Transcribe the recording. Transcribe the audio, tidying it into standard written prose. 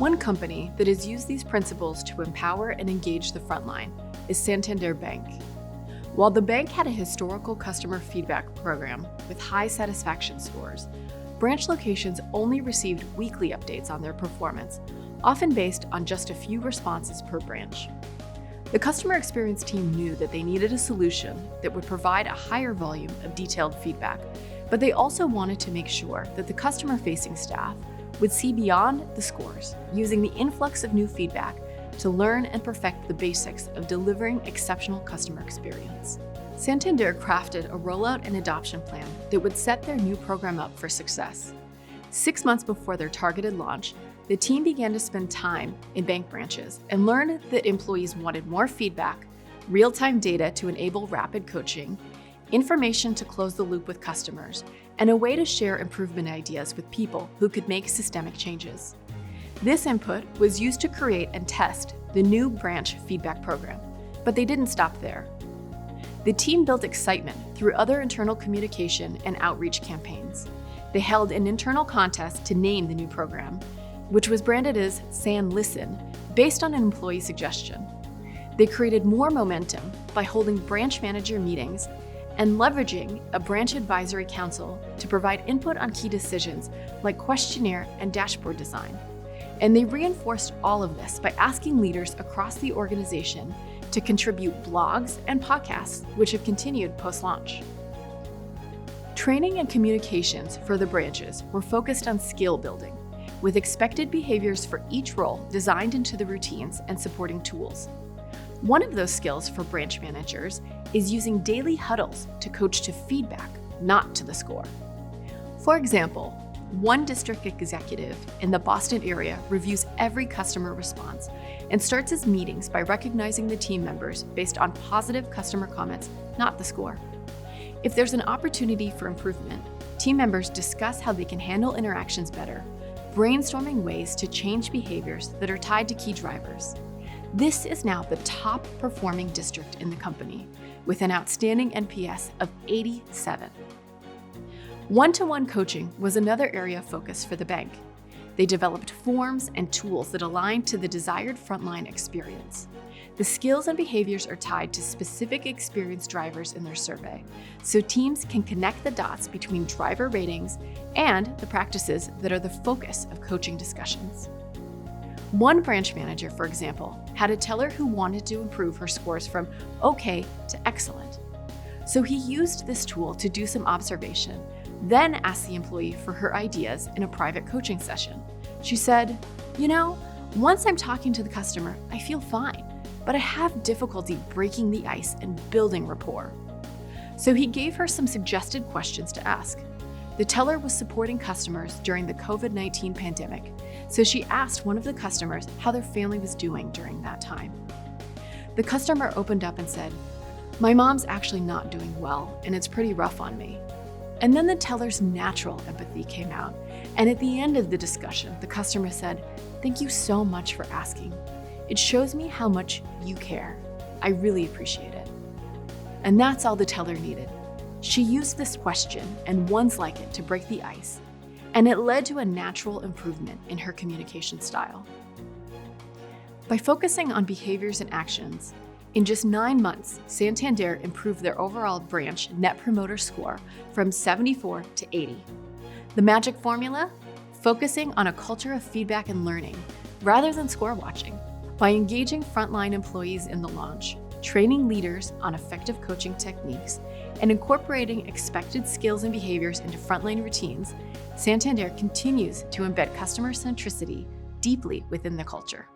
One company that has used these principles to empower and engage the frontline is Santander Bank. While the bank had a historical customer feedback program with high satisfaction scores, branch locations only received weekly updates on their performance, often based on just a few responses per branch. The customer experience team knew that they needed a solution that would provide a higher volume of detailed feedback, but they also wanted to make sure that the customer-facing staff would see beyond the scores, using the influx of new feedback to learn and perfect the basics of delivering exceptional customer experience. Santander crafted a rollout and adoption plan that would set their new program up for success. 6 months before their targeted launch, the team began to spend time in bank branches and learned that employees wanted more feedback, real-time data to enable rapid coaching, information to close the loop with customers, and a way to share improvement ideas with people who could make systemic changes. This input was used to create and test the new branch feedback program, but they didn't stop there. The team built excitement through other internal communication and outreach campaigns. They held an internal contest to name the new program, which was branded as SanListen, based on an employee suggestion. They created more momentum by holding branch manager meetings and leveraging a branch advisory council to provide input on key decisions like questionnaire and dashboard design. And they reinforced all of this by asking leaders across the organization to contribute blogs and podcasts, which have continued post-launch. Training and communications for the branches were focused on skill building, with expected behaviors for each role designed into the routines and supporting tools. One of those skills for branch managers is using daily huddles to coach to feedback, not to the score. For example, one district executive in the Boston area reviews every customer response and starts his meetings by recognizing the team members based on positive customer comments, not the score. If there's an opportunity for improvement, team members discuss how they can handle interactions better, brainstorming ways to change behaviors that are tied to key drivers. This is now the top performing district in the company, with an outstanding NPS of 87. One-to-one coaching was another area of focus for the bank. They developed forms and tools that aligned to the desired frontline experience. The skills and behaviors are tied to specific experience drivers in their survey, so teams can connect the dots between driver ratings and the practices that are the focus of coaching discussions. One branch manager, for example, had a teller who wanted to improve her scores from okay to excellent. So he used this tool to do some observation, then asked the employee for her ideas in a private coaching session. She said, once I'm talking to the customer, I feel fine, but I have difficulty breaking the ice and building rapport. So he gave her some suggested questions to ask. The teller was supporting customers during the COVID-19 pandemic, so she asked one of the customers how their family was doing during that time. The customer opened up and said, "My mom's actually not doing well, and it's pretty rough on me." And then the teller's natural empathy came out, and at the end of the discussion, the customer said, "Thank you so much for asking. It shows me how much you care. I really appreciate it." And that's all the teller needed. She used this question and ones like it to break the ice, and it led to a natural improvement in her communication style. By focusing on behaviors and actions, in just 9 months, Santander improved their overall branch Net Promoter Score from 74 to 80. The magic formula? Focusing on a culture of feedback and learning, rather than score watching. By engaging frontline employees in the launch, training leaders on effective coaching techniques, and incorporating expected skills and behaviors into frontline routines, Santander continues to embed customer centricity deeply within the culture.